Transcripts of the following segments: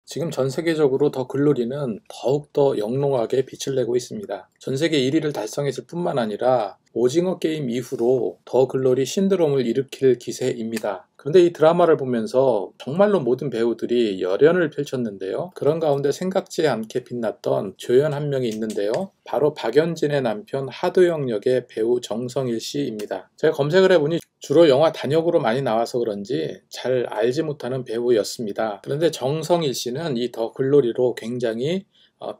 지금 전 세계적으로 더 글로리는 더욱더 영롱하게 빛을 내고 있습니다. 전 세계 1위를 달성했을 뿐만 아니라 오징어 게임 이후로 더 글로리 신드롬을 일으킬 기세입니다. 그런데 이 드라마를 보면서 정말로 모든 배우들이 열연을 펼쳤는데요. 그런 가운데 생각지 않게 빛났던 조연 한 명이 있는데요. 바로 박연진의 남편 하도영 역의 배우 정성일 씨입니다. 제가 검색을 해보니 주로 영화 단역으로 많이 나와서 그런지 잘 알지 못하는 배우였습니다. 그런데 정성일 씨는 이 더 글로리로 굉장히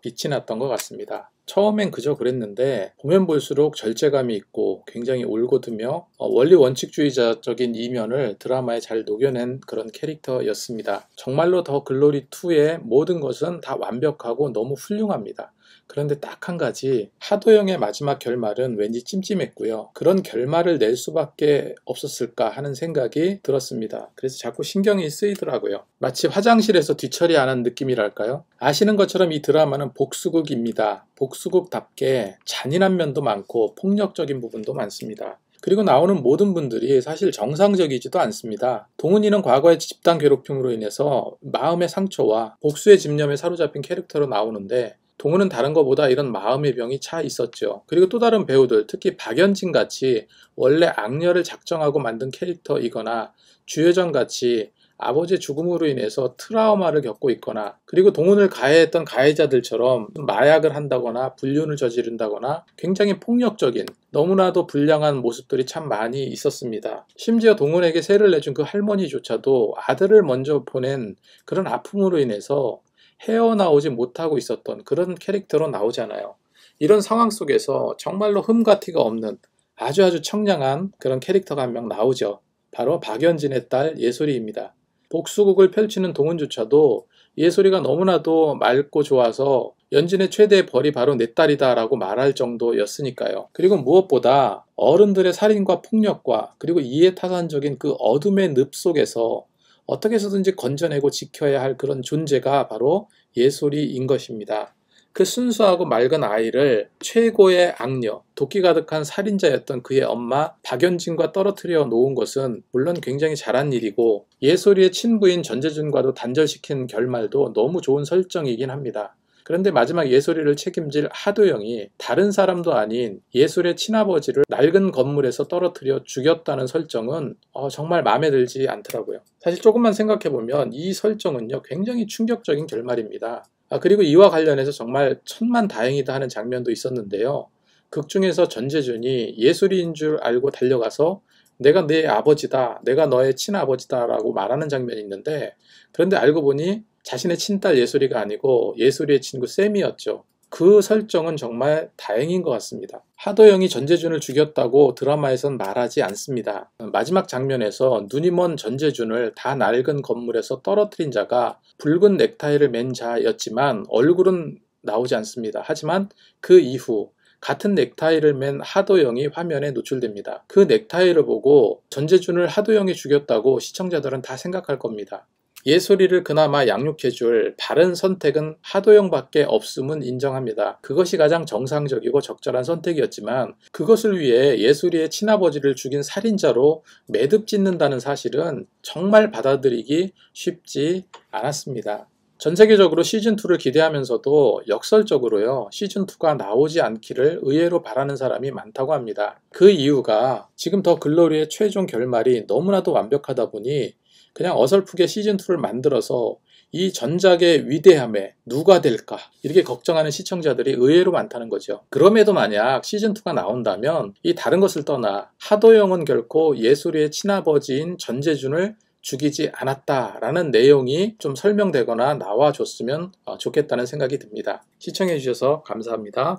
빛이 났던 것 같습니다. 처음엔 그저 그랬는데 보면 볼수록 절제감이 있고 굉장히 올곧으며 원리 원칙주의자적인 이면을 드라마에 잘 녹여낸 그런 캐릭터였습니다. 정말로 더 글로리2의 모든 것은 다 완벽하고 너무 훌륭합니다. 그런데 딱 한 가지, 하도영의 마지막 결말은 왠지 찜찜했고요. 그런 결말을 낼 수밖에 없었을까 하는 생각이 들었습니다. 그래서 자꾸 신경이 쓰이더라고요. 마치 화장실에서 뒤처리 안 한 느낌이랄까요? 아시는 것처럼 이 드라마는 복수극입니다. 복수극답게 잔인한 면도 많고 폭력적인 부분도 많습니다. 그리고 나오는 모든 분들이 사실 정상적이지도 않습니다. 동훈이는 과거의 집단 괴롭힘으로 인해서 마음의 상처와 복수의 집념에 사로잡힌 캐릭터로 나오는데, 동훈은 다른 것보다 이런 마음의 병이 차 있었죠. 그리고 또 다른 배우들, 특히 박연진 같이 원래 악녀를 작정하고 만든 캐릭터이거나 주효정 같이 아버지의 죽음으로 인해서 트라우마를 겪고 있거나, 그리고 동훈을 가해했던 가해자들처럼 마약을 한다거나 불륜을 저지른다거나 굉장히 폭력적인, 너무나도 불량한 모습들이 참 많이 있었습니다. 심지어 동훈에게 세를 내준 그 할머니조차도 아들을 먼저 보낸 그런 아픔으로 인해서 헤어나오지 못하고 있었던 그런 캐릭터로 나오잖아요. 이런 상황 속에서 정말로 흠과 티가 없는 아주 청량한 그런 캐릭터가 한 명 나오죠. 바로 박연진의 딸 예솔이입니다. 복수극을 펼치는 동훈조차도 예솔이가 너무나도 맑고 좋아서 연진의 최대의 벌이 바로 내 딸이다 라고 말할 정도였으니까요. 그리고 무엇보다 어른들의 살인과 폭력과 그리고 이해타산적인 그 어둠의 늪 속에서 어떻게 해서든지 건져내고 지켜야 할 그런 존재가 바로 예솔이인 것입니다. 그 순수하고 맑은 아이를 최고의 악녀, 도끼 가득한 살인자였던 그의 엄마 박연진과 떨어뜨려 놓은 것은 물론 굉장히 잘한 일이고, 예솔이의 친부인 전재준과도 단절시킨 결말도 너무 좋은 설정이긴 합니다. 그런데 마지막 예솔이를 책임질 하도영이 다른 사람도 아닌 예솔의 친아버지를 낡은 건물에서 떨어뜨려 죽였다는 설정은 정말 마음에 들지 않더라고요. 사실 조금만 생각해보면 이 설정은요, 굉장히 충격적인 결말입니다. 그리고 이와 관련해서 정말 천만다행이다 하는 장면도 있었는데요. 극 중에서 전재준이 예솔이인 줄 알고 달려가서 내가 내 아버지다, 내가 너의 친아버지다 라고 말하는 장면이 있는데, 그런데 알고 보니 자신의 친딸 예솔이가 아니고 예솔이의 친구 쌤이었죠. 그 설정은 정말 다행인 것 같습니다. 하도영이 전재준을 죽였다고 드라마에선 말하지 않습니다. 마지막 장면에서 눈이 먼 전재준을 다 낡은 건물에서 떨어뜨린 자가 붉은 넥타이를 맨 자였지만 얼굴은 나오지 않습니다. 하지만 그 이후 같은 넥타이를 맨 하도영이 화면에 노출됩니다. 그 넥타이를 보고 전재준을 하도영이 죽였다고 시청자들은 다 생각할 겁니다. 예솔이를 그나마 양육해줄 바른 선택은 하도영밖에 없음은 인정합니다. 그것이 가장 정상적이고 적절한 선택이었지만, 그것을 위해 예솔이의 친아버지를 죽인 살인자로 매듭 짓는다는 사실은 정말 받아들이기 쉽지 않았습니다. 전 세계적으로 시즌2를 기대하면서도 역설적으로요, 시즌2가 나오지 않기를 의외로 바라는 사람이 많다고 합니다. 그 이유가 지금 더 글로리의 최종 결말이 너무나도 완벽하다 보니 그냥 어설프게 시즌2를 만들어서 이 전작의 위대함에 누가 될까 이렇게 걱정하는 시청자들이 의외로 많다는 거죠. 그럼에도 만약 시즌2가 나온다면 이 다른 것을 떠나 하도영은 결코 예솔이의 친아버지인 전재준을 죽이지 않았다라는 내용이 좀 설명되거나 나와줬으면 좋겠다는 생각이 듭니다. 시청해주셔서 감사합니다.